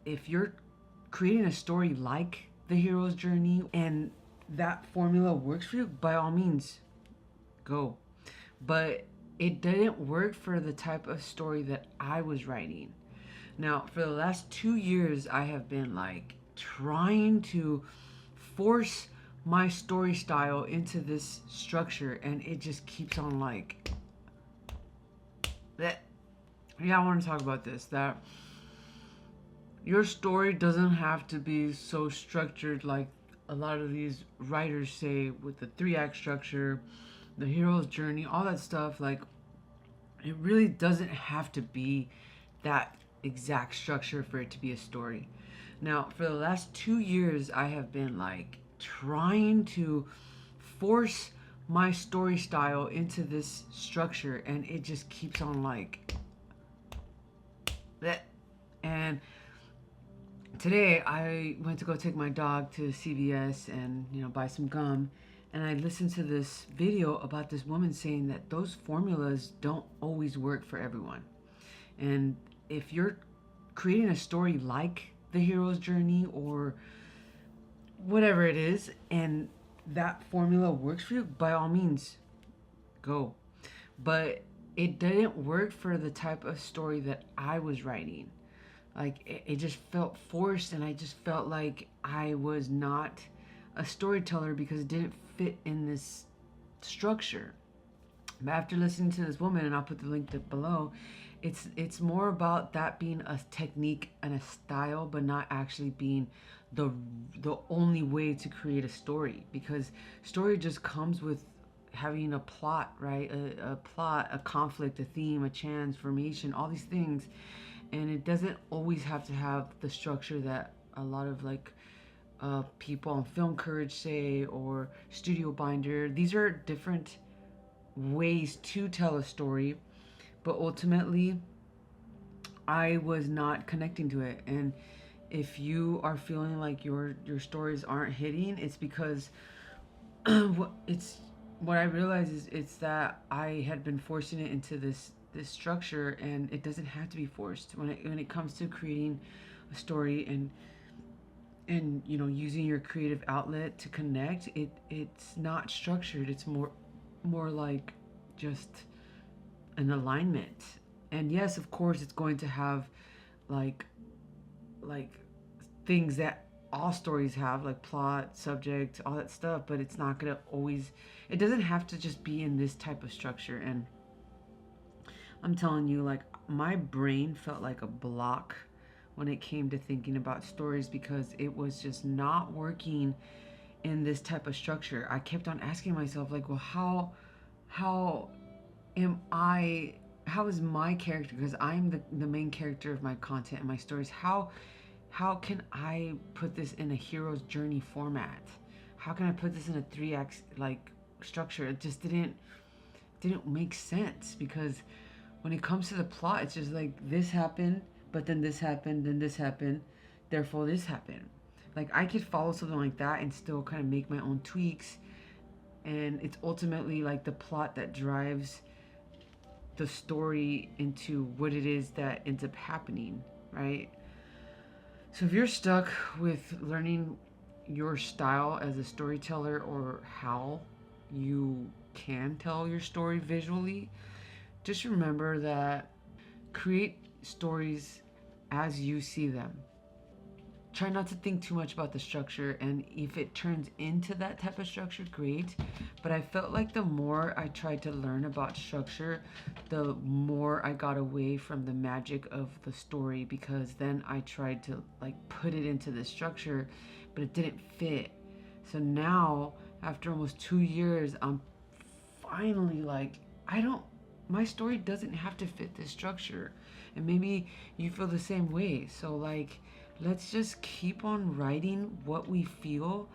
if you're creating a story like the hero's journey and that formula works for you, by all means, go. But it didn't work for the type of story that I was writing. Now, for the last 2 years, I have been like trying to force my story style into this structure, and it just keeps on like that. Yeah, I want to talk about this. That your story doesn't have to be so structured like a lot of these writers say, with the 3 act structure, the hero's journey, all that stuff. Like, it really doesn't have to be that exact structure for it to be a story. Now, for the last 2 years, I have been like trying to force my story style into this structure, and it just keeps on like that. And today I went to go take my dog to CVS and buy some gum, and I listened to this video about this woman saying that those formulas don't always work for everyone. And if you're creating a story like the hero's journey or whatever it is, and that formula works for you, by all means, go. But it didn't work for the type of story that I was writing. Like, it just felt forced, and I just felt like I was not a storyteller because it didn't fit in this structure. But after listening to this woman, and I'll put the link below, it's more about that being a technique and a style, but not actually being the only way to create a story. Because story just comes with having a plot, right? A plot, a conflict, a theme, a transformation, all these things. And it doesn't always have to have the structure that a lot of like people on Film Courage say, or Studio Binder. These are different ways to tell a story, but ultimately I was not connecting to it. And if you are feeling like your stories aren't hitting, it's because what I realized is it's that I had been forcing it into this structure, and it doesn't have to be forced when it comes to creating a story and using your creative outlet to connect. It's not structured. It's more like just an alignment. And yes, of course, it's going to have like like things that all stories have, like plot, subject, all that stuff, but it's not going to always, it doesn't have to just be in this type of structure. And I'm telling you, like, my brain felt like a block when it came to thinking about stories, because it was just not working in this type of structure. I kept on asking myself, like, well, how am I, how is my character, because I'm the main character of my content and my stories, how can I put this in a hero's journey format? How can I put this in a 3 act like structure? It just didn't make sense, because when it comes to the plot, it's just like, this happened, but then this happened, then this happened, therefore this happened. Like, I could follow something like that and still kind of make my own tweaks, and it's ultimately like the plot that drives the story into what it is that ends up happening, right? So if you're stuck with learning your style as a storyteller, or how you can tell your story visually, just remember that create stories as you see them. Try not to think too much about the structure, and if it turns into that type of structure, great. But I felt like the more I tried to learn about structure, the more I got away from the magic of the story, because then I tried to like put it into the structure, but it didn't fit. So now, after almost 2 years, I'm finally like, I don't, my story doesn't have to fit this structure. And maybe you feel the same way. So like, let's just keep on writing what we feel.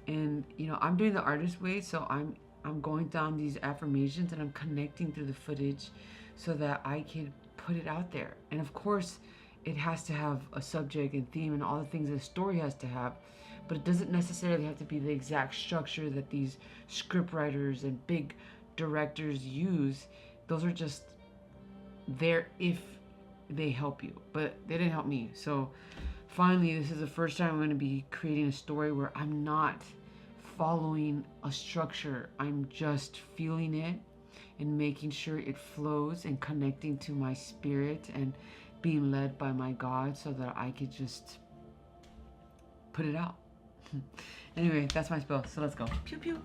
And I'm doing the artist way, so I'm going down these affirmations, and I'm connecting through the footage so that I can put it out there. And of course, it has to have a subject and theme and all the things that a story has to have, but it doesn't necessarily have to be the exact structure that these script writers and big directors use. Those are just there if they help you, but they didn't help me. So finally, this is the first time I'm going to be creating a story where I'm not following a structure. I'm just feeling it and making sure it flows and connecting to my spirit and being led by my God so that I could just put it out. Anyway, that's my spell. So let's go. Pew pew.